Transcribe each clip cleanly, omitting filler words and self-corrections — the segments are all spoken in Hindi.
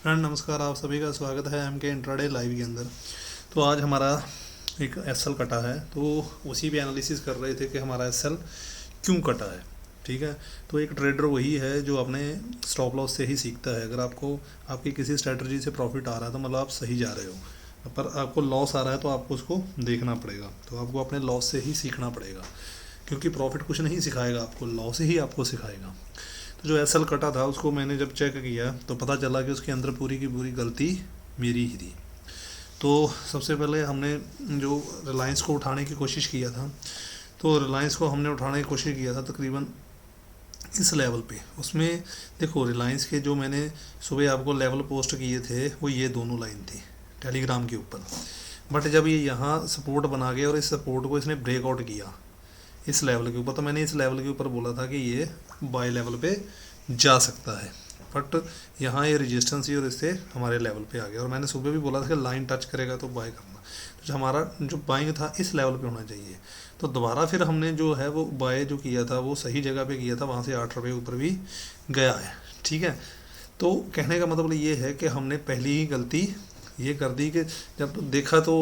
फ्रेंड नमस्कार, आप सभी का स्वागत है एम के इंट्राडे लाइव के अंदर। तो आज हमारा एक एसएल कटा है, तो उसी पे एनालिसिस कर रहे थे कि हमारा एसएल क्यों कटा है। ठीक है, तो एक ट्रेडर वही है जो अपने स्टॉप लॉस से ही सीखता है। अगर आपको आपकी किसी स्ट्रेटजी से प्रॉफिट आ रहा है तो मतलब आप सही जा रहे हो, पर आपको लॉस आ रहा है तो आपको उसको देखना पड़ेगा। तो आपको अपने लॉस से ही सीखना पड़ेगा, क्योंकि प्रॉफिट कुछ नहीं सिखाएगा आपको, लॉस ही आपको सिखाएगा। तो जो एसएल कटा था उसको मैंने जब चेक किया तो पता चला कि उसके अंदर पूरी की पूरी गलती मेरी ही थी। तो सबसे पहले हमने जो रिलायंस को उठाने की कोशिश किया था, तो रिलायंस को हमने उठाने की कोशिश किया था तकरीबन इस लेवल पे। उसमें देखो, रिलायंस के जो मैंने सुबह आपको लेवल पोस्ट किए थे वो ये दोनों लाइन थी टेलीग्राम के ऊपर। बट जब ये यहाँ सपोर्ट बना गया और इस सपोर्ट को इसने ब्रेकआउट किया इस लेवल के ऊपर, तो मैंने इस लेवल के ऊपर बोला था कि ये बाय लेवल पे जा सकता है। बट यहाँ ये रेजिस्टेंस ही और इससे हमारे लेवल पे आ गया। और मैंने सुबह भी बोला था कि लाइन टच करेगा तो बाय करना। तो जो हमारा जो बाइंग था इस लेवल पे होना चाहिए। तो दोबारा फिर हमने जो है वो बाय जो किया था वो सही जगह पे किया था, वहाँ से 8 रुपये ऊपर भी गया है। ठीक है, तो कहने का मतलब ये है कि हमने पहली ही गलती ये कर दी कि जब देखा तो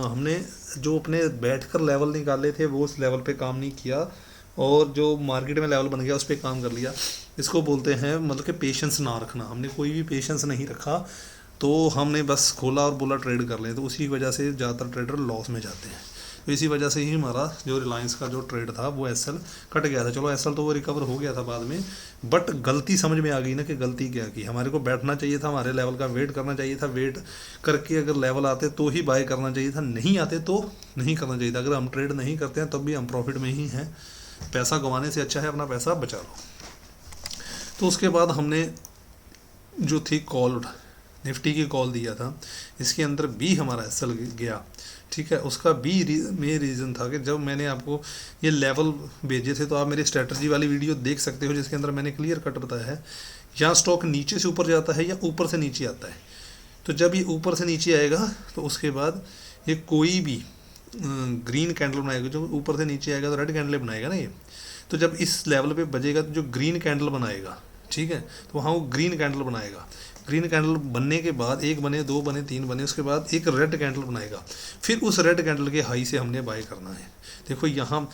हमने जो अपने बैठकर लेवल निकाले थे वो उस लेवल पे काम नहीं किया, और जो मार्केट में लेवल बन गया उस पर काम कर लिया। इसको बोलते हैं मतलब कि पेशेंस ना रखना। हमने कोई भी पेशेंस नहीं रखा, तो हमने बस खोला और बोला ट्रेड कर लें, तो उसी वजह से ज़्यादातर ट्रेडर लॉस में जाते हैं। तो इसी वजह से ही हमारा जो रिलायंस का जो ट्रेड था वो एसएल कट गया था। चलो एसएल तो वो रिकवर हो गया था बाद में, बट गलती समझ में आ गई ना कि गलती क्या की। हमारे को बैठना चाहिए था, हमारे लेवल का वेट करना चाहिए था, वेट करके अगर लेवल आते तो ही बाय करना चाहिए था, नहीं आते तो नहीं करना चाहिए था। अगर हम ट्रेड नहीं करते हैं तब भी हम प्रॉफिट में ही हैं। पैसा गंवाने से अच्छा है अपना पैसा बचा लो। तो उसके बाद हमने जो थी कॉल, निफ्टी की कॉल दिया था, इसके अंदर भी हमारा एसएल गया। ठीक है, उसका भी मेन रीज़न था कि जब मैंने आपको ये लेवल भेजे थे तो आप मेरी स्ट्रेटजी वाली वीडियो देख सकते हो, जिसके अंदर मैंने क्लियर कट बताया है यहाँ स्टॉक नीचे से ऊपर जाता है या ऊपर से नीचे आता है। तो जब ये ऊपर से नीचे आएगा तो उसके बाद ये कोई भी ग्रीन कैंडल बनाएगा। जो ऊपर से नीचे आएगा तो रेड कैंडल बनाएगा ना ये। तो जब इस लेवल पे बजेगा तो जो ग्रीन कैंडल बनाएगा, ठीक है, तो वहाँ वो ग्रीन कैंडल बनाएगा। ग्रीन कैंडल बनने के बाद एक बने, दो बने, तीन बने, उसके बाद एक रेड कैंडल बनाएगा। फिर उस रेड कैंडल के हाई से हमने बाय करना है। देखो यहाँ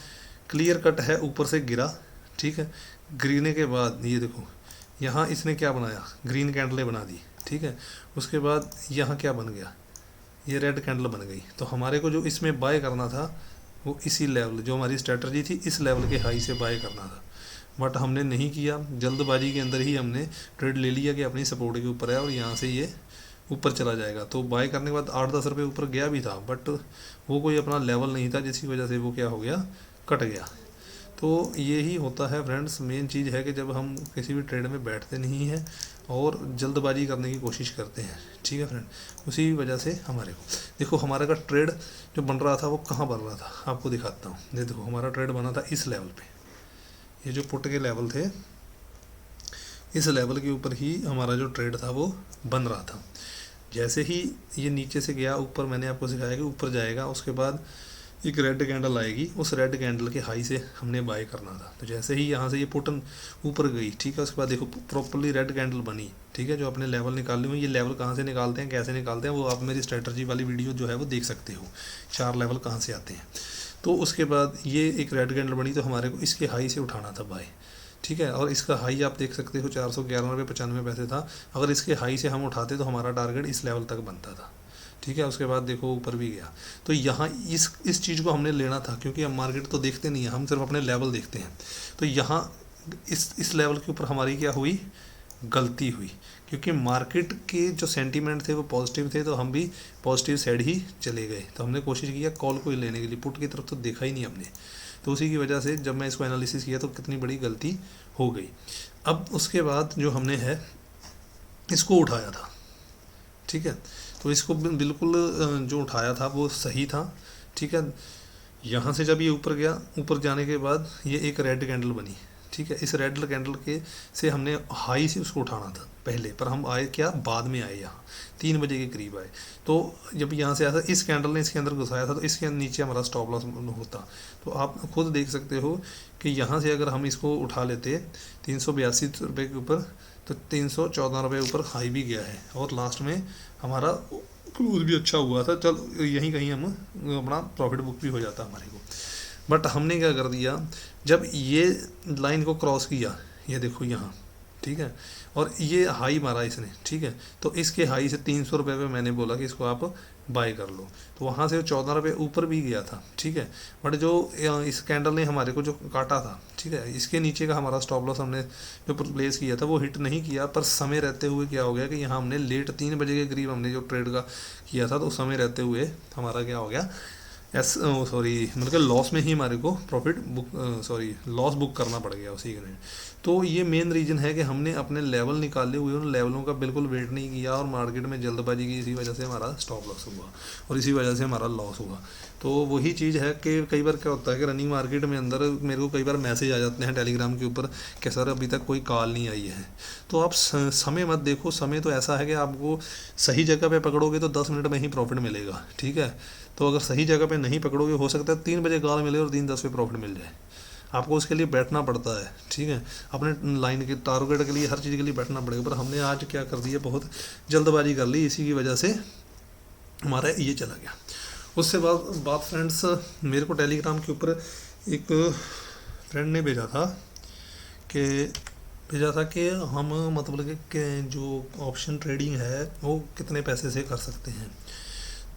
क्लियर कट है, ऊपर से गिरा, ठीक है, गिरने के बाद ये देखो यहाँ इसने क्या बनाया, ग्रीन कैंडलें बना दी। ठीक है, उसके बाद यहाँ क्या बन गया, ये रेड कैंडल बन गई। तो हमारे को जो इसमें बाय करना था वो इसी लेवल, जो हमारी स्ट्रेटजी थी इस लेवल के हाई से बाय करना था, बट हमने नहीं किया। जल्दबाजी के अंदर ही हमने ट्रेड ले लिया कि अपनी सपोर्ट के ऊपर है और यहाँ से ये ऊपर चला जाएगा। तो बाय करने के बाद 8-10 रुपये ऊपर गया भी था, बट वो कोई अपना लेवल नहीं था, जिसकी वजह से वो क्या हो गया, कट गया। तो ये ही होता है फ्रेंड्स। मेन चीज़ है कि जब हम किसी भी ट्रेड में बैठते नहीं हैं और जल्दबाजी करने की कोशिश करते हैं, ठीक है फ्रेंड, उसी वजह से हमारे को देखो हमारा का ट्रेड जो बन रहा था वो कहाँ बन रहा था, आपको दिखाता हूँ। ये देखो हमारा ट्रेड बना था इस लेवल पे, ये जो पुट के लेवल थे इस लेवल के ऊपर ही हमारा जो ट्रेड था वो बन रहा था। जैसे ही ये नीचे से गया ऊपर, मैंने आपको सिखाया कि ऊपर जाएगा, उसके बाद एक रेड कैंडल आएगी, उस रेड कैंडल के हाई से हमने बाय करना था। तो जैसे ही यहाँ से ये पुटन ऊपर गई, ठीक है, उसके बाद देखो प्रॉपरली रेड कैंडल बनी। ठीक है, जो अपने लेवल निकाले हुए, ये लेवल कहाँ से निकालते हैं, कैसे निकालते हैं, वो आप मेरी स्ट्रेटजी वाली वीडियो जो है वो देख सकते हो, 4 लेवल कहाँ से आते हैं। तो उसके बाद ये एक रेड कैंडल बनी, तो हमारे को इसके हाई से उठाना था बाय। ठीक है, और इसका हाई आप देख सकते हो 411 रुपये 95 पैसे था। अगर इसके हाई से हम उठाते तो हमारा टारगेट इस लेवल तक बनता था। ठीक है, उसके बाद देखो ऊपर भी गया। तो यहाँ इस चीज़ को हमने लेना था, क्योंकि हम मार्केट तो देखते नहीं है, हम सिर्फ अपने लेवल देखते हैं। तो यहाँ इस लेवल के ऊपर हमारी क्या हुई, गलती हुई, क्योंकि मार्केट के जो सेंटीमेंट थे वो पॉजिटिव थे, तो हम भी पॉजिटिव साइड ही चले गए। तो हमने कोशिश किया कॉल को ही लेने के लिए, पुट की तरफ तो देखा ही नहीं हमने। तो उसी की वजह से जब मैं इसको एनालिसिस किया तो कितनी बड़ी गलती हो गई। अब उसके बाद जो हमने है इसको उठाया था, ठीक है, तो इसको बिल्कुल जो उठाया था वो सही था। ठीक है, यहाँ से जब ये ऊपर गया, ऊपर जाने के बाद ये एक रेड कैंडल बनी। ठीक है, इस रेड कैंडल के से हमने हाई से उसको उठाना था पहले, पर हम आए क्या, बाद में आए, यहाँ 3 बजे के करीब आए। तो जब यहाँ से आया था इस कैंडल ने इसके अंदर घुसाया था, तो इसके नीचे हमारा स्टॉप लॉस होता। तो आप खुद देख सकते हो कि यहाँ से अगर हम इसको उठा लेते 382 रुपये के ऊपर, तो 314 रुपये ऊपर हाई भी गया है और लास्ट में हमारा क्लोज भी अच्छा हुआ था। चल यहीं कहीं हम अपना प्रॉफिट बुक भी हो जाता हमारे को। बट हमने क्या कर दिया, जब ये लाइन को क्रॉस किया, ये देखो यहाँ, ठीक है, और ये हाई मारा इसने, ठीक है, तो इसके हाई से 300 रुपये पे मैंने बोला कि इसको आप बाय कर लो, तो वहाँ से 14 रुपये ऊपर भी गया था, ठीक है। बट जो इस कैंडल ने हमारे को जो काटा था, ठीक है, इसके नीचे का हमारा स्टॉप लॉस हमने जो प्लेस किया था वो हिट नहीं किया, पर समय रहते हुए क्या हो गया कि यहाँ हमने लेट 3 बजे के करीब हमने जो ट्रेड का किया था, तो समय रहते हुए हमारा क्या हो गया, मतलब कि लॉस में ही हमारे को प्रॉफिट बुक लॉस बुक करना पड़ गया उसी के। तो ये मेन रीज़न है कि हमने अपने लेवल निकाले हुए उन लेवलों का बिल्कुल वेट नहीं किया और मार्केट में जल्दबाजी की, इसी वजह से हमारा स्टॉप लॉस हुआ और इसी वजह से हमारा लॉस हुआ। तो वही चीज़ है कि कई बार क्या होता है कि रनिंग मार्केट में अंदर मेरे को कई बार मैसेज आ जाते हैं टेलीग्राम के ऊपर कि सर अभी तक कोई कॉल नहीं आई है। तो आप समय मत देखो, समय तो ऐसा है कि आपको सही जगह पे पकड़ोगे तो 10 मिनट में ही प्रॉफिट मिलेगा, ठीक है। तो अगर सही जगह पे नहीं पकड़ोगे, हो सकता है 3 बजे कॉल मिले और 3:10 पे प्रॉफिट मिल जाए। आपको उसके लिए बैठना पड़ता है, ठीक है, अपने लाइन के टारगेट के लिए, हर चीज़ के लिए बैठना पड़ेगा। पर हमने आज क्या कर दिया, बहुत जल्दबाजी कर ली, इसी की वजह से हमारा ये चला गया। उससे बाद फ्रेंड्स, मेरे को टेलीग्राम के ऊपर एक फ्रेंड ने भेजा था कि हम मतलब कि जो ऑप्शन ट्रेडिंग है वो कितने पैसे से कर सकते हैं।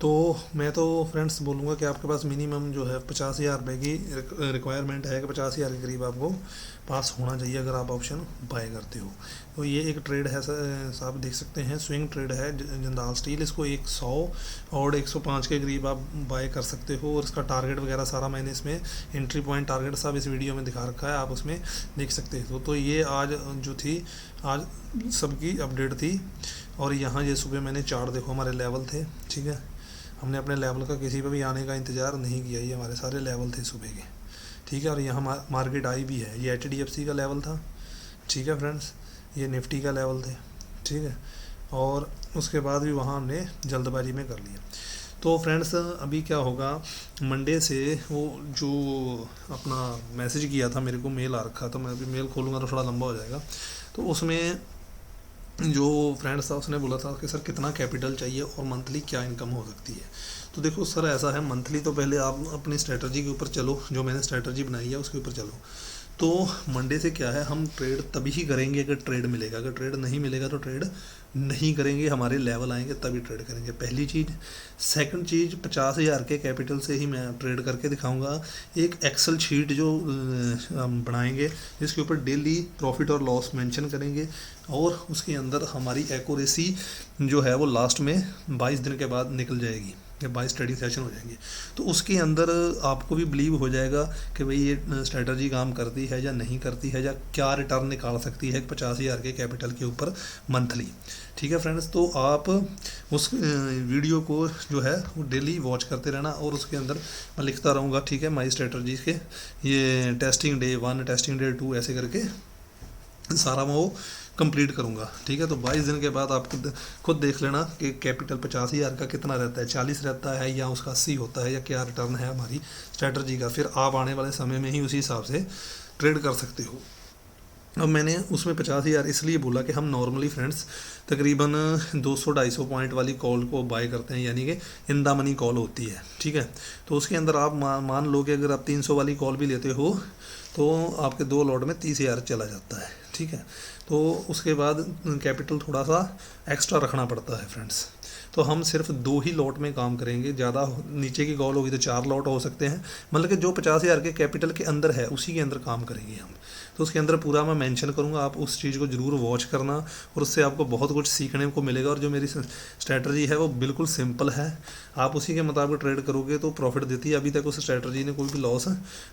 तो मैं तो फ्रेंड्स बोलूँगा कि आपके पास मिनिमम जो है 50,000 रुपये की रिक्वायरमेंट है कि 50,000 के करीब आपको पास होना चाहिए अगर आप ऑप्शन बाय करते हो। तो ये एक ट्रेड है आप देख सकते हैं, स्विंग ट्रेड है जिंदाल स्टील। इसको 100 और 105 के करीब आप बाय कर सकते हो और इसका टारगेट वगैरह सारा मैंने इसमें एंट्री पॉइंट टारगेट सब इस वीडियो में दिखा रखा है, आप उसमें देख सकते हो। तो ये आज जो थी, आज सबकी अपडेट थी। और यहाँ ये सुबह मैंने चार्ट देखो, हमारे लेवल थे, ठीक है, हमने अपने लेवल का किसी पे भी आने का इंतज़ार नहीं किया, ये हमारे सारे लेवल थे सुबह के, ठीक है। और यहाँ मार्केट आई भी है, ये HDFC का लेवल था, ठीक है फ्रेंड्स, ये निफ्टी का लेवल थे, ठीक है। और उसके बाद भी वहाँ हमने जल्दबाजी में कर लिया। तो फ्रेंड्स अभी क्या होगा, मंडे से वो जो अपना मैसेज किया था, मेरे को मेल आ रखा था, मैं अभी मेल खोलूँगा तो थोड़ा लंबा हो जाएगा। तो उसमें जो फ्रेंड्स था उसने बोला था कि सर कितना कैपिटल चाहिए और मंथली क्या इनकम हो सकती है। तो देखो सर ऐसा है, मंथली तो पहले आप अपनी स्ट्रेटजी के ऊपर चलो, जो मैंने स्ट्रेटजी बनाई है उसके ऊपर चलो। तो मंडे से क्या है, हम ट्रेड तभी ही करेंगे अगर ट्रेड मिलेगा, अगर ट्रेड नहीं मिलेगा तो ट्रेड नहीं करेंगे, हमारे लेवल आएंगे तभी ट्रेड करेंगे, पहली चीज़। सेकंड चीज़, 50,000 के कैपिटल से ही मैं ट्रेड करके दिखाऊंगा। एक एक्सेल शीट जो हम बनाएंगे जिसके ऊपर डेली प्रॉफिट और लॉस मेंशन करेंगे और उसके अंदर हमारी एक्यूरेसी जो है वो लास्ट में 22 दिन के बाद निकल जाएगी, 22 ट्रेडिंग सेशन हो जाएंगे। तो उसके अंदर आपको भी बिलीव हो जाएगा कि भाई ये स्ट्रेटजी काम करती है या नहीं करती है, या क्या रिटर्न निकाल सकती है 50,000 के कैपिटल के ऊपर मंथली, ठीक है फ्रेंड्स। तो आप उस वीडियो को जो है वो डेली वॉच करते रहना और उसके अंदर मैं लिखता रहूँगा, ठीक है, माई स्ट्रेटजी के ये टेस्टिंग डे 1, टेस्टिंग डे 2 ऐसे करके सारा मैं वो कंप्लीट करूँगा, ठीक है। तो 22 दिन के बाद आप खुद देख लेना कि कैपिटल 50,000 का कितना रहता है, 40 रहता है या उसका 80 होता है, या क्या रिटर्न है हमारी स्ट्रेटजी का। फिर आप आने वाले समय में ही उसी हिसाब से ट्रेड कर सकते हो। अब मैंने उसमें 50,000 इसलिए बोला कि हम नॉर्मली फ्रेंड्स तकरीबन 200-250 पॉइंट वाली कॉल को बाय करते हैं, यानी कि इन द मनी कॉल होती है, ठीक है। तो उसके अंदर आप मान लो कि अगर आप 300 वाली कॉल भी लेते हो तो आपके 2 लॉट में 30,000 चला जाता है, ठीक है। तो उसके बाद कैपिटल थोड़ा सा एक्स्ट्रा रखना पड़ता है फ्रेंड्स। तो हम सिर्फ 2 ही लॉट में काम करेंगे, ज़्यादा नीचे की कॉल होगी तो 4 लॉट हो सकते हैं, मतलब कि जो 50,000 के कैपिटल के अंदर है उसी के अंदर काम करेंगे हम। तो उसके अंदर पूरा मैं मेंशन करूँगा, आप उस चीज़ को ज़रूर वॉच करना और उससे आपको बहुत कुछ सीखने को मिलेगा। और जो मेरी स्ट्रैटेजी है वो बिल्कुल सिंपल है, आप उसी के मुताबिक ट्रेड करोगे तो प्रॉफिट देती है। अभी तक उस स्ट्रैटेजी ने कोई भी लॉस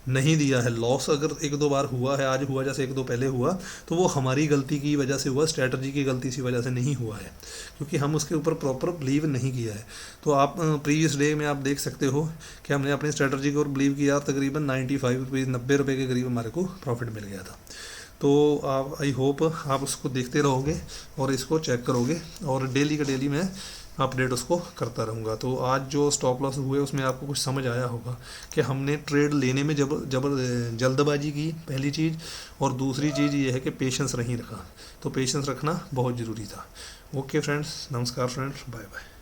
नहीं दिया है। लॉस अगर 1-2 बार हुआ है, आज हुआ जैसे 1-2 पहले हुआ, तो वो हमारी गलती की वजह से हुआ, स्ट्रैटेजी की गलती की वजह से नहीं हुआ है, क्योंकि हम उसके ऊपर प्रॉपर बिलीव नहीं किया है। तो आप प्रीवियस डे में आप देख सकते हो कि हमने अपनी स्ट्रैटेजी के ऊपर बिलीव किया, तकरीबन 95 रुपये 90 रुपये के करीब हमारे को प्रॉफिट मिल गया था। तो आप आई होप आप उसको देखते रहोगे और इसको चेक करोगे और डेली का डेली मैं अपडेट उसको करता रहूँगा। तो आज जो स्टॉप लॉस हुए उसमें आपको कुछ समझ आया होगा कि हमने ट्रेड लेने में जल्दबाजी की, पहली चीज़, और दूसरी चीज़ ये है कि पेशेंस नहीं रखा। तो पेशेंस रखना बहुत ज़रूरी था। ओके फ्रेंड्स, नमस्कार फ्रेंड्स, बाय बाय।